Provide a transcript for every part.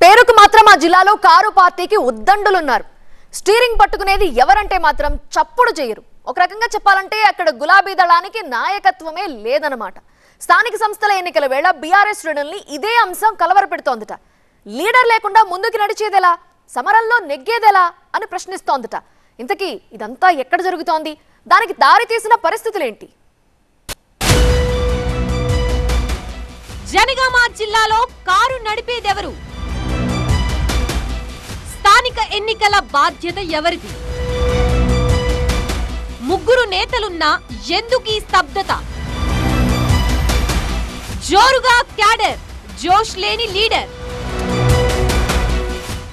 పేరుకు మాత్రం ఆ జిల్లాలో కారు పార్టీకి ఉద్దండులున్నారు. స్టీరింగ్ పట్టుకునేది ఎవరంటే మాత్రం చప్పుడు చేయరు. ఒక రకంగా చెప్పాలంటే అక్కడ గులాబీ దళానికి నాయకత్వమే లేదన్నమాట. స్థానిక సంస్థల ఎన్నికల వేళ బీఆర్ఎస్ శ్రేణుల్ని ఇదే అంశం కలవరపెడుతోందట. లీడర్ లేకుండా ముందుకు నడిచేదెలా, సమరంలో నెగ్గేదెలా అని ప్రశ్నిస్తోందట. ఇంతకీ ఇదంతా ఎక్కడ జరుగుతోంది, దానికి దారి తీసిన పరిస్థితులేంటి? జనగామ జిల్లాలో కారు నడిపేదెవరు? స్థానిక ఎన్నికల బాధ్యత ఎవరిది? ముగ్గురు నేతలున్నా ఎందుకు ఈ స్తబ్దత? జోరుగా క్యాడర్, జోష్ లేని లీడర్.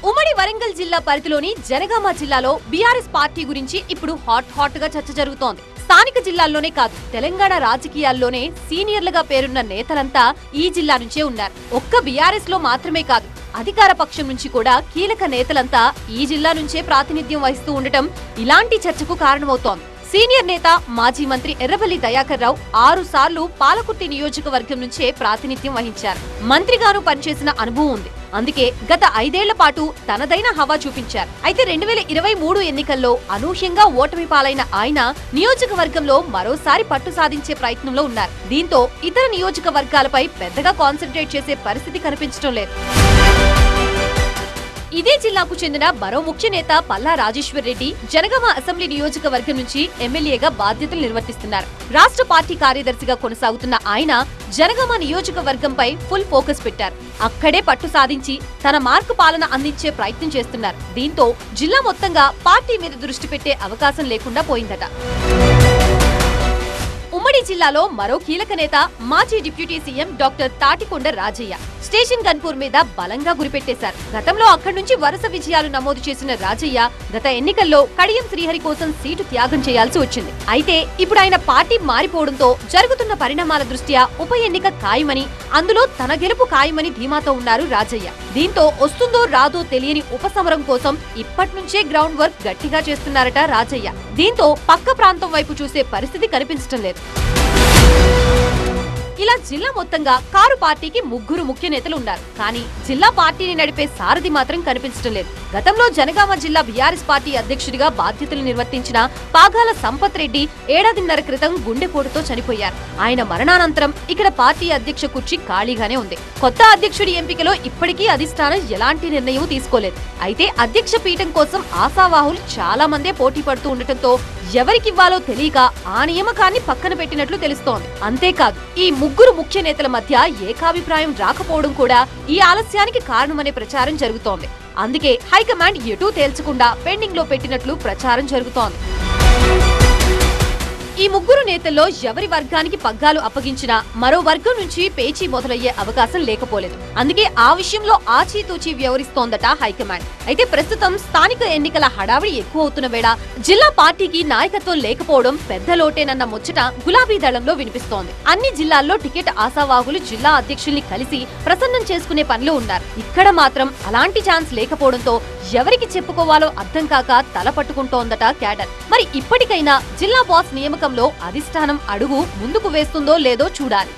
ఉమ్మడి వరంగల్ జిల్లా పరిధిలోని జనగామ జిల్లాలో బీఆర్ఎస్ పార్టీ గురించి ఇప్పుడు హాట్ గా చర్చ జరుగుతోంది. స్థానిక జిల్లాల్లోనే కాదు, తెలంగాణ రాజకీయాల్లోనే సీనియర్లుగా పేరున్న నేతలంతా ఈ జిల్లా నుంచే ఉన్నారు. ఒక్క బీఆర్ఎస్ లో మాత్రమే కాదు, అధికార పక్షం నుంచి కూడా కీలక నేతలంతా ఈ జిల్లా నుంచే ప్రాతినిధ్యం వహిస్తూ ఉండటం ఇలాంటి చర్చకు కారణమవుతోంది. సీనియర్ నేత మాజీ మంత్రి ఎర్రబెల్లి దయాకర్ రావు 6 సార్లు పాలకుర్తి నియోజకవర్గం నుంచే ప్రాతినిధ్యం వహించారు. మంత్రిగాను పనిచేసిన అనుభవం ఉంది. అందుకే గత 5 ఏళ్ల పాటు తనదైన హవా చూపించారు. అయితే 2023 ఎన్నికల్లో అనూహ్యంగా ఓటమి పాలైన ఆయన నియోజకవర్గంలో మరోసారి పట్టు సాధించే ప్రయత్నంలో ఉన్నారు. దీంతో ఇతర నియోజకవర్గాలపై పెద్దగా కాన్సంట్రేట్ చేసే పరిస్థితి కనిపించడం లేదు. ఇదే జిల్లాకు చెందిన మరో ముఖ్య నేత పల్లా రాజేశ్వర్ రెడ్డి జనగామ అసెంబ్లీ నియోజకవర్గం నుంచి ఎమ్మెల్యేగా బాధ్యతలు నిర్వర్తిస్తున్నారు. రాష్ట్ర పార్టీ కార్యదర్శిగా కొనసాగుతున్న ఆయన జనగామ నియోజకవర్గంపై ఫుల్ ఫోకస్ పెట్టారు. అక్కడే పట్టు సాధించి తన మార్కు పాలన అందించే ప్రయత్నం చేస్తున్నారు. దీంతో జిల్లా మొత్తంగా పార్టీ మీద దృష్టి పెట్టే అవకాశం లేకుండా పోయిందట. ఉమ్మడి జిల్లాలో మరో కీలక నేత మాజీ deputy CM doctor Tatikonda Rajaiah station Ghanpur మీద బలంగా గురిపెట్టేశారు. గతంలో అక్కడి నుంచి వరుస విజయాలు నమోదు చేసిన రాజయ్య గత ఎన్నికల్లో కడియం శ్రీహరి కోసం సీటు త్యాగం చేయాల్సి వచ్చింది. అయితే ఇప్పుడు ఆయన పార్టీ మారిపోవడంతో జరుగుతున్న పరిణామాల దృష్ట్యా ఉప ఎన్నిక ఖాయమని, అందులో తన గెలుపు ఖాయమని ధీమాతో ఉన్నారు రాజయ్య. దీంతో వస్తుందో రాదో తెలియని ఉపసమరం కోసం ఇప్పటి నుంచే గ్రౌండ్ వర్క్ గట్టిగా చేస్తున్నారట రాజయ్య. దీంతో పక్క ప్రాంతం వైపు చూసే పరిస్థితి కనిపించడం లేదు. ఇలా జిల్లా మొత్తంగా కారు పార్టీకి ముగ్గురు ముఖ్య నేతలు ఉన్నారు. కానీ జిల్లా పార్టీని నడిపే సారథి మాత్రం కనిపించడం లేదు. గతంలో జనగామ జిల్లా బీఆర్ఎస్ పార్టీ అధ్యక్షుడిగా బాధ్యతలు నిర్వర్తించిన పాగాల సంపత్ రెడ్డి 1.5 ఏళ్ల క్రితం గుండెపోటుతో చనిపోయారు. ఆయన మరణానంతరం ఇక్కడ పార్టీ అధ్యక్ష కుర్చీ ఖాళీగానే ఉంది. కొత్త అధ్యక్షుడి ఎంపికలో ఇప్పటికీ అధిష్టానం ఎలాంటి నిర్ణయం తీసుకోలేదు. అయితే అధ్యక్ష పీఠం కోసం ఆశావాహులు చాలా మందే పోటీ పడుతూ ఉండటంతో ఎవరికివ్వాలో తెలియక ఆ నియామకాన్ని పక్కన పెట్టినట్లు తెలుస్తోంది. అంతేకాదు, ఈ ముగ్గురు ముఖ్య నేతల మధ్య ఏకాభిప్రాయం రాకపోవడం కూడా ఈ ఆలస్యానికి కారణమనే ప్రచారం జరుగుతోంది. అందుకే హైకమాండ్ ఎటూ తేల్చకుండా పెండింగ్ లో పెట్టినట్లు ప్రచారం జరుగుతోంది. ఈ ముగ్గురు నేతల్లో ఎవరి వర్గానికి పగ్గాలు అప్పగించినా మరో వర్గం నుంచి పేచీ మొదలయ్యే అవకాశం లేకపోలేదు. అందుకే ఆ విషయంలో ఆచితూచి వ్యవహరిస్తోందట హైకమాండ్. అయితే ప్రస్తుతం స్థానిక ఎన్నికల హడావిడి ఎక్కువ అవుతున్న వేళ జిల్లా పార్టీకి నాయకత్వం లేకపోవడం పెద్ద లోటేనన్న ముచ్చట గులాబీ దళంలో వినిపిస్తోంది. అన్ని జిల్లాల్లో టికెట్ ఆశావాహులు జిల్లా అధ్యక్షుల్ని కలిసి ప్రసన్నం చేసుకునే పనిలో ఉన్నారు. ఇక్కడ మాత్రం అలాంటి ఛాన్స్ లేకపోవడంతో ఎవరికి చెప్పుకోవాలో అర్థం కాక తల పట్టుకుంటోందట క్యాడర్. మరి ఇప్పటికైనా జిల్లా బాస్ నియామకంలో అధిష్టానం అడుగు ముందుకు వేస్తుందో లేదో చూడాలి.